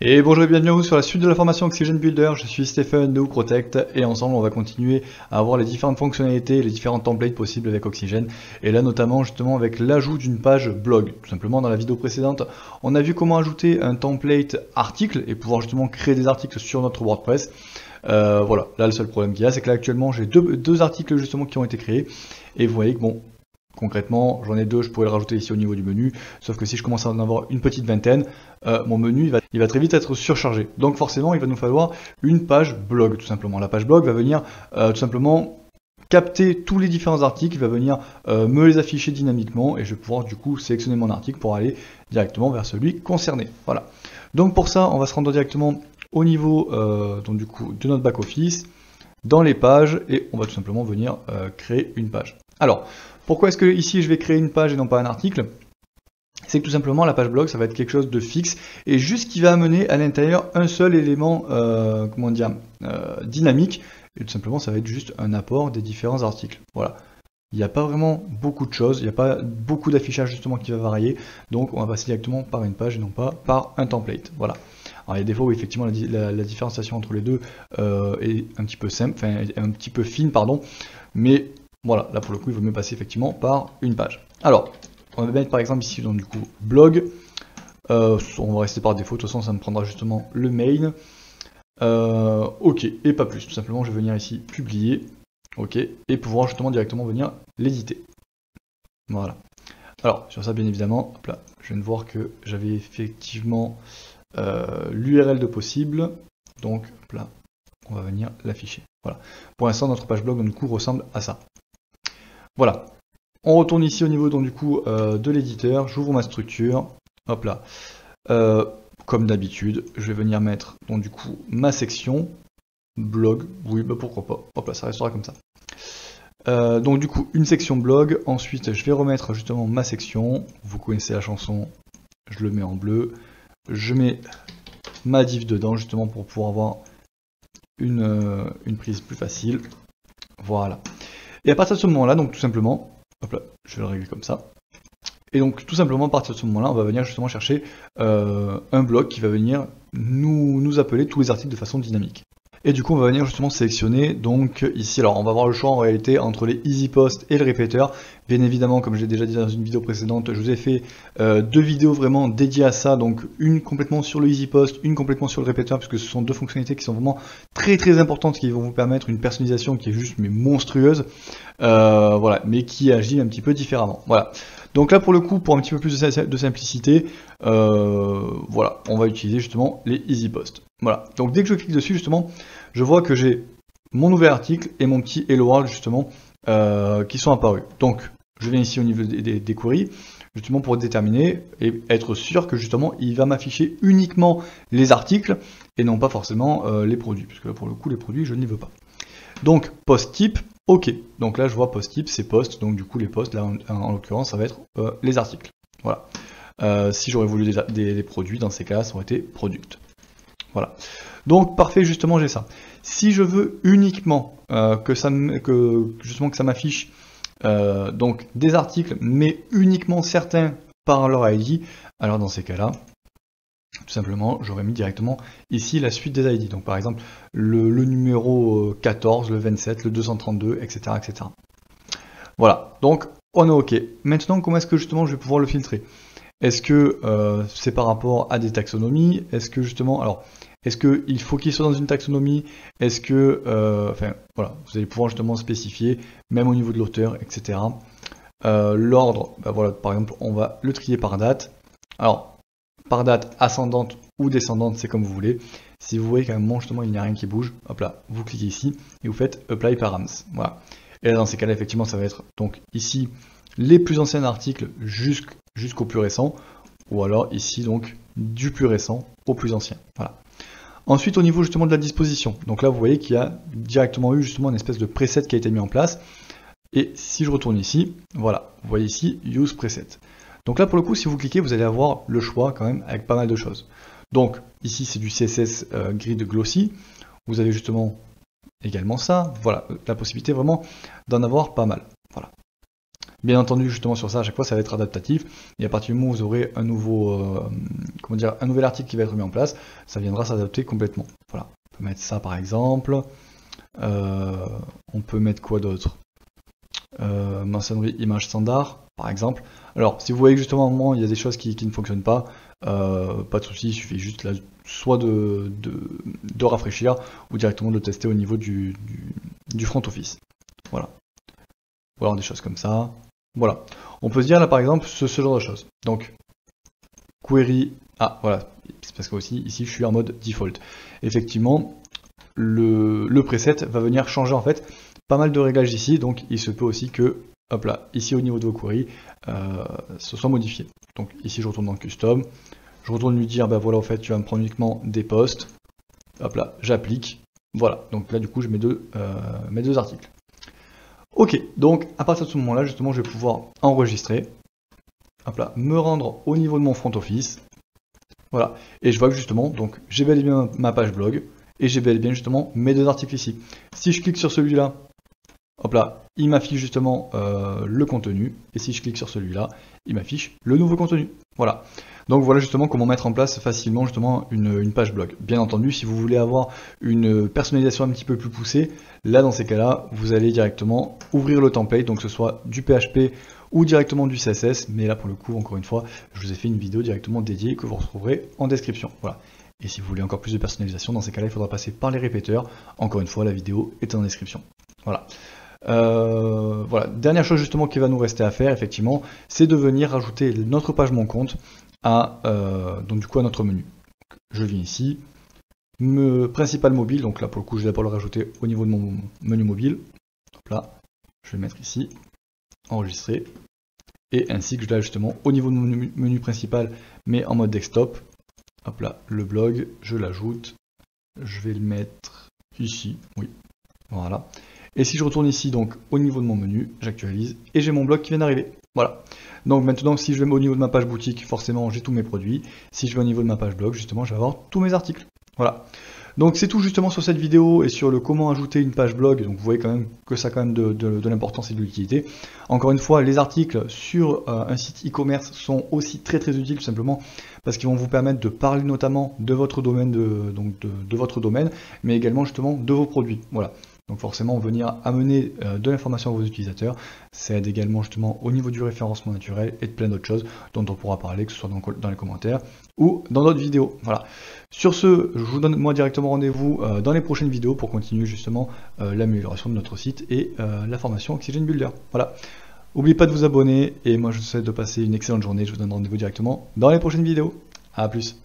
Et bonjour et bienvenue sur la suite de la formation Oxygen Builder. Je suis Stephen de WooProtect et ensemble on va continuer à avoir les différentes fonctionnalités, les différents templates possibles avec Oxygen. Et là notamment justement avec l'ajout d'une page blog. Tout simplement dans la vidéo précédente, on a vu comment ajouter un template article et pouvoir justement créer des articles sur notre WordPress. Voilà, là le seul problème qu'il y a, c'est que là actuellement j'ai deux articles justement qui ont été créés. Et vous voyez que bon, concrètement, j'en ai deux, je pourrais le rajouter ici au niveau du menu, sauf que si je commence à en avoir une petite vingtaine, mon menu il va très vite être surchargé. Donc forcément, il va nous falloir une page blog, tout simplement. La page blog va venir tout simplement capter tous les différents articles, il va venir me les afficher dynamiquement, et je vais pouvoir du coup sélectionner mon article pour aller directement vers celui concerné. Voilà. Donc pour ça, on va se rendre directement au niveau donc, du coup, de notre back-office, dans les pages, et on va tout simplement venir créer une page. Alors, pourquoi est-ce que ici je vais créer une page et non pas un article? C'est que tout simplement la page blog ça va être quelque chose de fixe et juste qui va amener à l'intérieur un seul élément dynamique, et tout simplement ça va être juste un apport des différents articles. Voilà. Il n'y a pas vraiment beaucoup de choses, il n'y a pas beaucoup d'affichage justement qui va varier, donc on va passer directement par une page et non pas par un template. Voilà. Alors il y a des fois où effectivement la différenciation entre les deux est un petit peu simple, enfin un petit peu fine, pardon, mais voilà, là pour le coup il vaut mieux passer effectivement par une page. Alors, on va mettre par exemple ici donc du coup blog, on va rester par défaut, de toute façon ça me prendra justement le main, ok, et pas plus, tout simplement je vais venir ici publier, ok, et pouvoir justement directement venir l'éditer. Voilà. Alors sur ça bien évidemment, hop là, je viens de voir que j'avais effectivement l'URL de possible, donc hop là, on va venir l'afficher. Voilà. Pour l'instant notre page blog donc, du coup ressemble à ça. Voilà, on retourne ici au niveau donc, du coup de l'éditeur, j'ouvre ma structure, hop là, comme d'habitude, je vais venir mettre donc du coup ma section, blog, oui bah pourquoi pas, hop là ça restera comme ça. Donc du coup une section blog, ensuite je vais remettre justement ma section, vous connaissez la chanson, je le mets en bleu, je mets ma div dedans justement pour pouvoir avoir une prise plus facile, voilà. Et à partir de ce moment-là, donc tout simplement, hop là, je vais le régler comme ça. Et donc tout simplement à partir de ce moment-là, on va venir justement chercher un bloc qui va venir nous appeler tous les articles de façon dynamique. Et du coup, on va venir justement sélectionner, donc ici, alors on va avoir le choix en réalité entre les easy post et le répéteur. Bien évidemment, comme j'ai déjà dit dans une vidéo précédente, je vous ai fait deux vidéos vraiment dédiées à ça, donc une complètement sur le easy post, une complètement sur le répéteur, puisque ce sont deux fonctionnalités qui sont vraiment très importantes, qui vont vous permettre une personnalisation qui est juste mais monstrueuse, voilà, mais qui agit un petit peu différemment. Voilà. Donc là pour le coup, pour un petit peu plus de simplicité, voilà, on va utiliser justement les easy post. Voilà, donc dès que je clique dessus justement, je vois que j'ai mon nouvel article et mon petit Hello World justement qui sont apparus. Donc je viens ici au niveau des queries, justement pour déterminer et être sûr que justement il va m'afficher uniquement les articles et non pas forcément les produits, puisque là pour le coup les produits je ne les veux pas. Donc post type, ok, donc là je vois post type, c'est post, donc du coup les posts, là en l'occurrence ça va être les articles. Voilà. Si j'aurais voulu des produits, dans ces cas-là ça aurait été product. Voilà. Donc parfait, justement j'ai ça. Si je veux uniquement que ça m'affiche donc des articles, mais uniquement certains par leur ID, alors dans ces cas-là, tout simplement, j'aurais mis directement ici la suite des ID. Donc par exemple, le numéro 14, le 27, le 232, etc. etc. Voilà, donc on est OK. Maintenant, comment est-ce que justement je vais pouvoir le filtrer? Est-ce que c'est par rapport à des taxonomies? Est-ce que justement, alors, est-ce qu'il faut qu'il soit dans une taxonomie? Est-ce que, enfin, voilà, vous allez pouvoir justement spécifier, même au niveau de l'auteur, etc. L'ordre, ben voilà, par exemple, on va le trier par date. Alors, par date ascendante ou descendante, c'est comme vous voulez. Si vous voyez qu'à un moment, justement, il n'y a rien qui bouge, hop là, vous cliquez ici et vous faites Apply Params. Voilà. Et là, dans ces cas-là, effectivement, ça va être donc ici les plus anciens articles jusqu'au plus récent, ou alors ici donc du plus récent au plus ancien. Voilà. Ensuite, au niveau justement de la disposition, donc là vous voyez qu'il y a directement eu justement une espèce de preset qui a été mis en place. Et si je retourne ici, voilà, vous voyez ici Use Preset. Donc là pour le coup, si vous cliquez, vous allez avoir le choix quand même avec pas mal de choses. Donc ici c'est du CSS Grid Glossy. Vous avez justement également ça. Voilà, la possibilité vraiment d'en avoir pas mal. Voilà. Bien entendu, justement sur ça, à chaque fois, ça va être adaptatif. Et à partir du moment où vous aurez un nouveau, un nouvel article qui va être mis en place, ça viendra s'adapter complètement. Voilà. On peut mettre ça par exemple. On peut mettre quoi d'autre? Mentionnerie image standard, par exemple. Alors, si vous voyez que justement à un moment il y a des choses qui ne fonctionnent pas de souci, il suffit juste là, soit de rafraîchir ou directement de le tester au niveau du front office. Voilà. Ou alors des choses comme ça. Voilà. On peut se dire là par exemple ce genre de choses. Donc, query. Ah, voilà. C'est parce que aussi ici je suis en mode default. Effectivement, le preset va venir changer en fait pas mal de réglages ici, donc il se peut aussi que, hop là, ici au niveau de vos queries, ce soit modifié. Donc ici je retourne dans custom, je retourne lui dire, ben voilà, en fait, tu vas me prendre uniquement des posts, hop là, j'applique, voilà, donc là du coup je mets mes deux articles. Ok, donc à partir de ce moment-là, justement, je vais pouvoir enregistrer, hop là, me rendre au niveau de mon front office, voilà, et je vois que justement, donc j'ai bel et bien ma page blog, et j'ai bel et bien justement mes deux articles ici. Si je clique sur celui-là, hop là, il m'affiche justement le contenu, et si je clique sur celui-là, il m'affiche le nouveau contenu. Voilà. Donc voilà justement comment mettre en place facilement justement une page blog. Bien entendu, si vous voulez avoir une personnalisation un petit peu plus poussée, là dans ces cas-là, vous allez directement ouvrir le template, donc que ce soit du PHP ou directement du CSS, mais là pour le coup, encore une fois, je vous ai fait une vidéo directement dédiée que vous retrouverez en description. Voilà. Et si vous voulez encore plus de personnalisation, dans ces cas-là, il faudra passer par les répéteurs. Encore une fois, la vidéo est en description. Voilà. Voilà. Dernière chose justement qui va nous rester à faire, effectivement, c'est de venir rajouter notre page Mon Compte à, donc du coup à notre menu. Je viens ici, principal mobile, donc là pour le coup je vais d'abord le rajouter au niveau de mon menu mobile. Hop là, je vais mettre ici, enregistrer, et ainsi que je l'ai justement au niveau de mon menu principal, mais en mode desktop. Hop là, le blog, je l'ajoute, je vais le mettre ici, oui, voilà. Et si je retourne ici, donc au niveau de mon menu, j'actualise, et j'ai mon blog qui vient d'arriver. Voilà. Donc maintenant, si je vais au niveau de ma page boutique, forcément j'ai tous mes produits. Si je vais au niveau de ma page blog, justement, je vais avoir tous mes articles. Voilà. Donc c'est tout justement sur cette vidéo et sur le comment ajouter une page blog. Donc vous voyez quand même que ça a quand même de l'importance et de l'utilité. Encore une fois, les articles sur un site e-commerce sont aussi très utiles, tout simplement parce qu'ils vont vous permettre de parler notamment de votre domaine, de votre domaine, mais également justement de vos produits. Voilà. Donc forcément, venir amener de l'information à vos utilisateurs, ça aide également justement au niveau du référencement naturel et de plein d'autres choses dont on pourra parler, que ce soit dans les commentaires ou dans d'autres vidéos. Voilà. Sur ce, je vous donne moi directement rendez-vous dans les prochaines vidéos pour continuer justement l'amélioration de notre site et la formation Oxygen Builder. Voilà. N'oubliez pas de vous abonner et moi je vous souhaite de passer une excellente journée. Je vous donne rendez-vous directement dans les prochaines vidéos. A plus.